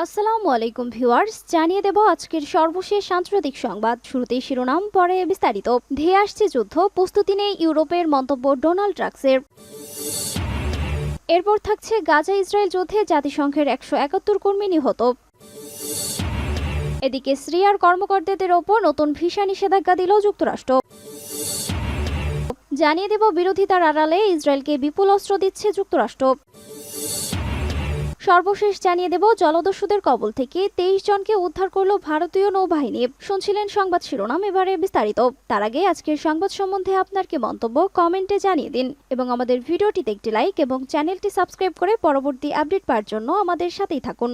আসসালামু আলাইকুম ভিউয়ার্স, জানিয়ে দেব আজকের সর্বশেষ সাম্প্রতিক সংবাদ। শুরুতেই শিরোনাম, পরে বিস্তারিত। ধেয়ে আসছে যুদ্ধ, প্রস্তুতি নেই ইউরোপের, মন্তব্য ডোনাল্ড ট্রাম্পের। এরপর থাকছে গাজা ইসরায়েল যুদ্ধে জাতিসংঘের 171 কর্মী নিহত। এদিকে সিরিয়ার কর্মকর্তাদের ওপর নতুন ভিসা নিষেধাজ্ঞা দিল যুক্তরাষ্ট্র। জানিয়ে দেব বিরোধিতার আড়ালে ইসরায়েলকে বিপুল অস্ত্র দিচ্ছে যুক্তরাষ্ট্র। সর্বশেষ জানিয়ে দেব জলদস্যুদের কবল থেকে 23 জনকে উদ্ধার করল ভারতীয় নৌবাহিনী। শুনছিলেন সংবাদ শিরোনাম, এবারে বিস্তারিত। তার আগে আজকের সংবাদ সম্বন্ধে আপনার কি মন্তব্য কমেন্টে জানিয়ে দিন এবং আমাদের ভিডিওটিতে একটি লাইক এবং চ্যানেলটি সাবস্ক্রাইব করে পরবর্তী আপডেট পাওয়ার জন্য আমাদের সাথেই থাকুন।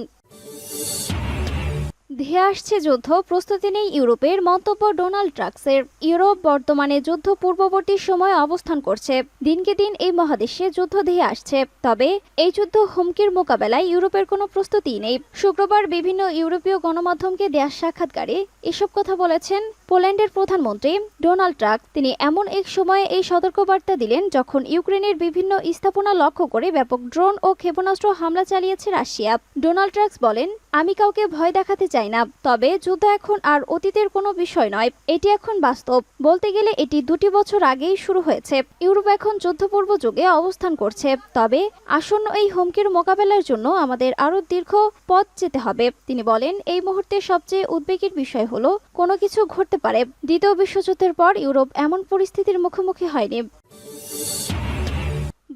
ধেয়ে আসছে যুদ্ধ, প্রস্তুতি নেই ইউরোপের, মন্তব্য ডোনাল্ড ট্রাম্পের। ইউরোপ বর্তমানে যুদ্ধ পূর্ববর্তী সময়ে অবস্থান করছে। দিনকে দিন এই মহাদেশে যুদ্ধ ধেয়ে আসছে, তবে এই যুদ্ধ হুমকির মোকাবেলায় ইউরোপের কোনো প্রস্তুতি নেই। শুক্রবার বিভিন্ন ইউরোপীয় গণমাধ্যমকে দেয়া সাক্ষাৎকারে এসব কথা বলেছেন পোল্যান্ডের প্রধানমন্ত্রী ডোনাল্ড ট্রাম্প। তিনি এমন এক সময়ে এই সতর্কবার্তা দিলেন যখন ইউক্রেনের বিভিন্ন স্থাপনা লক্ষ্য করে ব্যাপক ড্রোন ও ক্ষেপণাস্ত্র হামলা চালিয়েছে রাশিয়া। ডোনাল্ড ট্রাম্প বলেন, আমি কাউকে ভয় দেখাতে চাই না, তবে যুদ্ধ এখন আর অতীতের কোনো বিষয় নয়, এটি এখন বাস্তব। বলতে গেলে এটি 2 বছর আগেই শুরু হয়েছে। ইউরোপ এখন যুদ্ধপূর্ব যুগে অবস্থান করছে, তবে আসন্ন এই হুমকির মোকাবেলার জন্য আমাদের আরও দীর্ঘ পথ যেতে হবে। তিনি বলেন, এই মুহূর্তে সবচেয়ে উদ্বেগের বিষয় হলো কোনো কিছু ঘটতে পারে। দ্বিতীয় বিশ্বযুদ্ধের পর ইউরোপ এমন পরিস্থিতির মুখোমুখি হয়নি।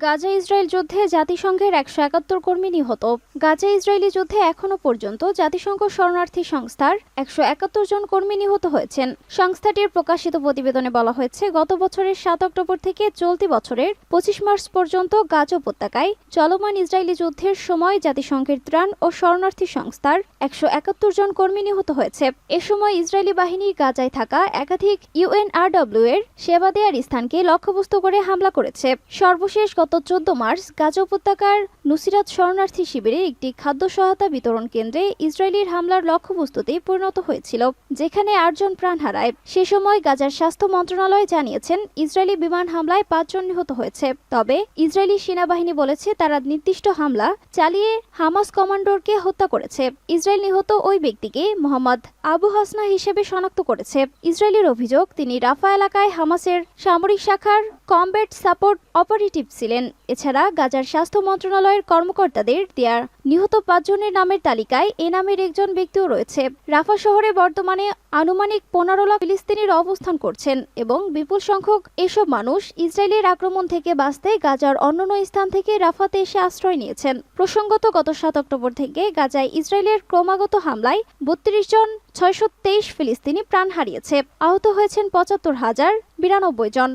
গাজা ইসরায়েল যুদ্ধে জাতিসংঘের 171 কর্মী নিহত। গাজা ইসরায়েলি যুদ্ধে এখনো পর্যন্ত জাতিসংঘ শরণার্থী সংস্থার 171 জন কর্মী নিহত হয়েছেন। সংস্থাটির প্রকাশিত প্রতিবেদনে বলা হয়েছে, গত বছরের 7 অক্টোবর থেকে চলতি বছরের 25 মার্চ পর্যন্ত গাজা উপত্যকায় চলমান ইসরায়েলি যুদ্ধের সময় জাতিসংঘের ত্রাণ ও শরণার্থী সংস্থার 171 জন কর্মী নিহত হয়েছে। এ সময় ইসরায়েলি বাহিনী গাজায় থাকা একাধিক ইউএনআরডব্লিউ এর সেবা দেওয়ার স্থানকে লক্ষ্যবস্তু করে হামলা করেছে। সর্বশেষ গত 14 মার্চ গাজা উপত্যকার নুসিরাত শরণার্থী শিবিরে একটি খাদ্য সহায়তা বিতরণ কেন্দ্রে ইসরায়েলির হামলার লক্ষ্যবস্তুতে পরিণত হয়েছিল, যেখানে 8 জন প্রাণ হারায়। সে সময় গাজার স্বাস্থ্য মন্ত্রণালয় জানিয়েছেন, ইসরায়েলি বিমান হামলায় 5 জন নিহত হয়েছে। তবে ইসরায়েলি সেনাবাহিনী বলেছে তারা নির্দিষ্ট হামলা চালিয়ে হামাস কমান্ডারকে হত্যা করেছে। ইসরায়েল নিহত ওই ব্যক্তিকে মোহাম্মদ আবু হাসনা হিসেবে শনাক্ত করেছে। ইসরায়েলের অভিযোগ, তিনি রাফা এলাকায় হামাসের সামরিক শাখার কমব্যাট সাপোর্ট অপারেটিভ ছিলেন। এছাড়া গাজার স্বাস্থ্য মন্ত্রণালয়ের কর্মকর্তাদের দেয়া নিহত 5 জনের নামের তালিকায় এ নামের একজন ব্যক্তিও রয়েছে। রাফা শহরে বর্তমানে আনুমানিক 15 লাখ ফিলিস্তিনির অবস্থান করছেন এবং বিপুল সংখ্যক এসব মানুষ ইসরায়েলের আক্রমণ থেকে বাঁচতে গাজার অন্যান্য স্থান থেকে রাফাতে এসে আশ্রয় নিয়েছেন। প্রসঙ্গত, গত 7 অক্টোবর থেকে গাজায় ইসরায়েলের ক্রমাগত হামলায় 32 জন 623 ফিলিস্তিনি প্রাণ হারিয়েছে। আহত হয়েছেন 75,092 জন।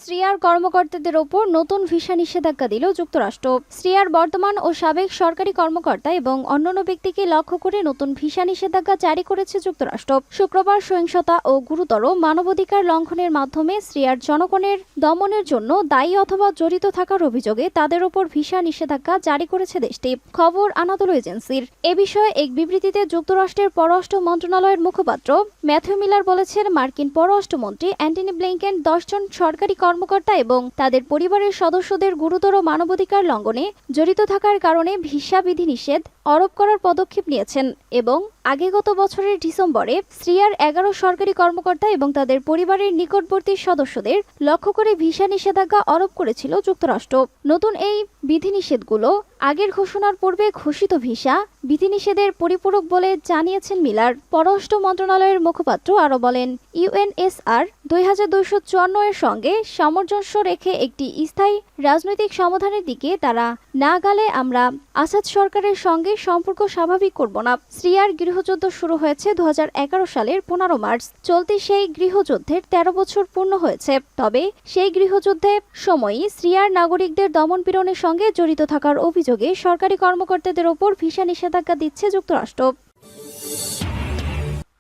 সিরিয়ার কর্মকর্তাদের ওপর নতুন ভিসা নিষেধাজ্ঞা দিল যুক্তরাষ্ট্র। সিরিয়ার বর্তমান ও সাবেক সরকারি কর্মকর্তা এবং অন্যান্য ব্যক্তিকে লক্ষ্য করে নতুন ভিসা নিষেধাজ্ঞা জারি করেছে যুক্তরাষ্ট্র। শুক্রবার সহিংসতা ও গুরুতর মানবাধিকার লঙ্ঘনের মাধ্যমে সিরিয়ার জনগণের দমনের জন্য দায়ী অথবা জড়িত থাকার অভিযোগে তাদের ওপর ভিসা নিষেধাজ্ঞা জারি করেছে দেশটি, খবর আনাদোলু এজেন্সির। এ বিষয়ে এক বিবৃতিতে যুক্তরাষ্ট্রের পররাষ্ট্র মন্ত্রণালয়ের মুখপাত্র ম্যাথিউ মিলার বলেছেন, মার্কিন পররাষ্ট্রমন্ত্রী অ্যান্টনি ব্লিংকেন 10 জন সরকারি কর্মকর্তা এবং তাদের পরিবারের সদস্যদের গুরুতর মানবাধিকার লঙ্ঘনে জড়িত থাকার কারণে ভিসা বিধিনিষেধ আরোপ করার পদক্ষেপ নিয়েছেন এবং আগে গত বছরের ডিসেম্বরে সিরিয়ার 11 সরকারি কর্মকর্তা এবং তাদের পরিবারের নিকটবর্তী সদস্যদের লক্ষ্য করে ভিসা নিষেধাজ্ঞা আরোপ করেছিল যুক্তরাষ্ট্র। নতুন এই বিধিনিষেধগুলো আগের ঘোষণার পূর্বে ঘোষিত ভিসা বিধিনিষেধের পরিপূরক বলে জানিয়েছেন মিলার। পররাষ্ট্র মন্ত্রণালয়ের মুখপাত্র আরও বলেন, ইউএনএসআর 2254 এর সঙ্গে সামঞ্জস্য রেখে একটি স্থায়ী রাজনৈতিক সমাধানের দিকে তারা না গেলে আমরা আসাদ সরকারের সঙ্গে সম্পর্ক স্বাভাবিক করব না। সিরিয়ার গৃহযুদ্ধ শুরু হয়েছে 2011 সালের 15 মার্চ। চলতি সেই গৃহযুদ্ধের 13 বছর পূর্ণ হয়েছে। তবে সেই গৃহযুদ্ধের সময়ই সিরিয়ার নাগরিকদের দমনপীড়নের সঙ্গে জড়িত থাকার অভিযোগে সরকারি কর্মকর্তাদের ওপর ভিসা নিষেধাজ্ঞা দিচ্ছে যুক্তরাষ্ট্র।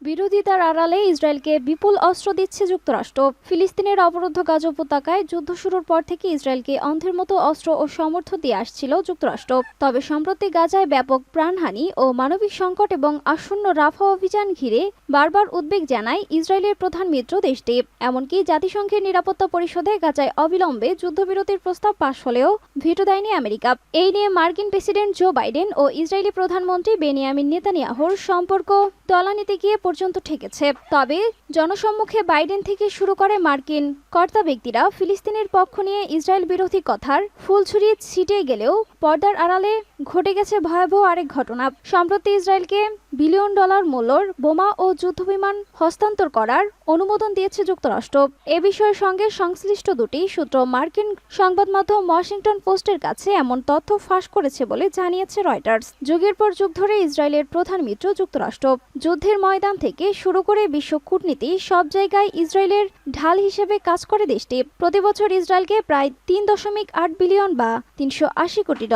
বিরোধিতার আড়ালে ইসরায়েলকে বিপুল অস্ত্র দিচ্ছে যুক্তরাষ্ট্র। ফিলিস্তিনের অবরুদ্ধ গাজা উপত্যকায় যুদ্ধ শুরুর পর থেকে ইসরায়েলকে অন্ধের মতো অস্ত্র ও সমর্থন দিয়ে আসছিল যুক্তরাষ্ট্র। তবে সম্প্রতি গাজায় ব্যাপক প্রাণহানি ও মানবিক সংকট এবং আসন্ন রাফা অভিযান ঘিরে বারবার উদ্বেগ জানায় ইসরায়েলের প্রধান মিত্র দেশটি। এমনকি জাতিসংঘের নিরাপত্তা পরিষদে গাজায় অবিলম্বে যুদ্ধবিরতির প্রস্তাব পাশ হলেও ভিটো দেয়নি আমেরিকা। এই নিয়ে মার্কিন প্রেসিডেন্ট জো বাইডেন ও ইসরায়েলি প্রধানমন্ত্রী বেনিয়ামিন নেতানিয়াহুর সম্পর্ক তলানিতে গিয়ে পর্যন্ত ঠেকেছে। তবে জনসম্মুখে বাইডেন থেকে শুরু করে মার্কিন কর্তা ব্যক্তিরা ফিলিস্তিনের পক্ষ নিয়ে ইসরায়েল বিরোধী কথার ফুলছড়ি ছিটিয়ে গেলেও পর্দার আড়ালে ঘটে গেছে ভয়াবহ আরেক ঘটনা। সম্প্রতি ইসরায়েলকে $1 বিলিয়ন মূল্যর বোমা ও যুদ্ধবিমান হস্তান্তর করার অনুমোদন দিয়েছে যুক্তরাষ্ট্র। এ বিষয়ের সঙ্গে সংশ্লিষ্ট দুটি সূত্র মার্কিন সংবাদ মাধ্যম ওয়াশিংটন পোস্টের কাছে এমন তথ্য ফাঁস করেছে বলে জানিয়েছে রয়টার্স। যুগের পর যুগ ধরে ইসরায়েলের প্রধান মিত্র যুক্তরাষ্ট্র। যুদ্ধের ময়দান থেকে শুরু করে বিশ্ব কূটনীতি সব জায়গায় ইসরায়েলের ঢাল হিসেবে কাজ করে দেশটি। প্রতি বছর ইসরায়েলকে প্রায় $3.8 বিলিয়ন বা $380 কোটি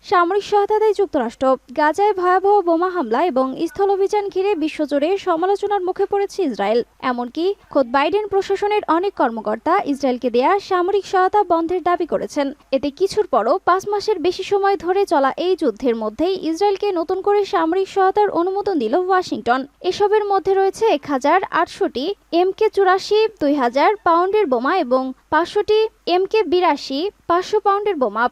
সামরিক সহায়তা দেয় যুক্তরাষ্ট্র। গাজায় ভয়াবহ বোমা হামলা এবং স্থল অভিযান ঘিরে বিশ্বজুড়ে সমালোচনার মুখে পড়েছে ইসরায়েল। এমনকি খোদ বাইডেন প্রশাসনের অনেক কর্মকর্তা ইসরায়েলকে দেয়া সামরিক সহায়তা বন্ধের দাবি করেছেন। এতে কিছুর পরও 5 মাসের বেশি সময় ধরে চলা এই যুদ্ধের মধ্যেই ইসরায়েলকে নতুন করে সামরিক সহায়তার অনুমোদন দিল ওয়াশিংটন। এসবের মধ্যে রয়েছে 1800টি MK-84 2000 পাউন্ডের বোমা এবং 500টি MK-82 500 পাউন্ডের বোমা।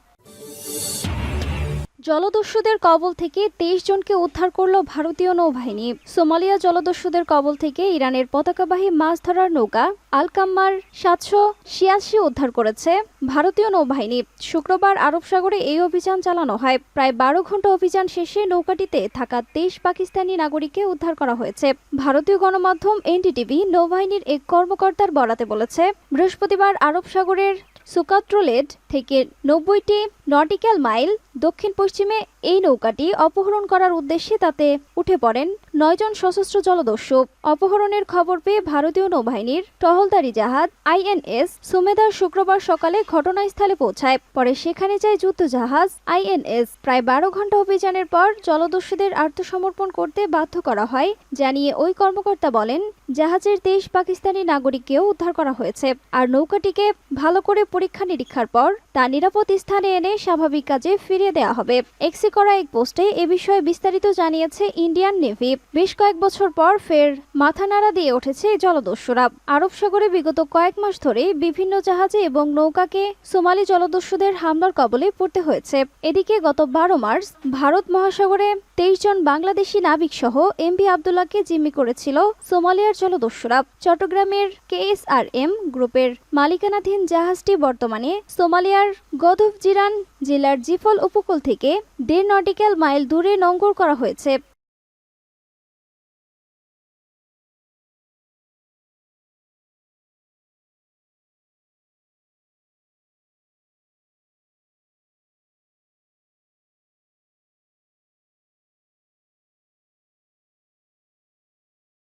জলদস্যুদের কবল থেকে 23 জনকে উদ্ধার করল ভারতীয় নৌবাহিনী। সোমালিয়া জলদস্যুদের কবল থেকে ইরানের পতাকাবাহী মাছ ধরার নৌকা আল-কাম্মার 786 উদ্ধার করেছে ভারতীয় নৌবাহিনী। শুক্রবার আরব সাগরে এই অভিযান চালানো হয়। প্রায় 12 ঘন্টা অভিযান শেষে নৌকাটিতে থাকা 23 পাকিস্তানি নাগরিককে উদ্ধার করা হয়েছে। ভারতীয় গণমাধ্যম এনডিটিভি নৌবাহিনীর এক কর্মকর্তার বরাতে বলেছে, বৃহস্পতিবার আরব সাগরের সুকাত্রলেড থেকে 90টি নটিক্যাল মাইল দক্ষিণ পশ্চিমে এই নৌকাটি অপহরণ করার উদ্দেশ্যে তাতে উঠে পড়েন 9 জন সশস্ত্র জলদস্যু। অপহরণের খবর পেয়ে ভারতীয় নৌবাহিনীর টহলদারি জাহাজ INS সুমেদার শুক্রবার সকালে ঘটনাস্থলে পৌঁছায়। পরে সেখানে যায় যুদ্ধজাহাজ INS। প্রায় 12 ঘন্টা অভিযানের পর জলদস্যুদের আত্মসমর্পণ করতে বাধ্য করা হয় জানিয়ে ওই কর্মকর্তা বলেন, জাহাজের 23 পাকিস্তানি নাগরিককেও উদ্ধার করা হয়েছে। আর নৌকাটিকে ভালো করে পরীক্ষা নিরীক্ষার পর তা নিরাপদ স্থানে এনে স্বাভাবিক কাজে ফিরিয়ে দেওয়া হবে। এক্সে করা এক পোস্টে এ বিষয়ে বিস্তারিত জানিয়েছে ইন্ডিয়ান নেভি। বেশ কয়েক বছর পর ফের মাথা নাড়া দিয়ে উঠেছে জলদস্যুরা। আরব সাগরে বিগত কয়েক মাস ধরে বিভিন্ন জাহাজে এবং নৌকাকে সোমালি জলদস্যুদের হামলার কবলে পড়তে হয়েছে। এদিকে গত 12 মার্চ ভারত মহাসাগরে 23 জন বাংলাদেশি নাবিক সহ MV আবদুল্লাহকে জিম্মি করেছিল সোমালিয়ার জলদস্যুরা। চট্টগ্রামের KSRM গ্রুপের মালিকানাধীন জাহাজটি বর্তমানে সোমালিয়ার গদফ জিরান জেলার জিফল উপকূল থেকে 1.5 নটিক্যাল মাইল দূরে নোঙর করা হয়েছে।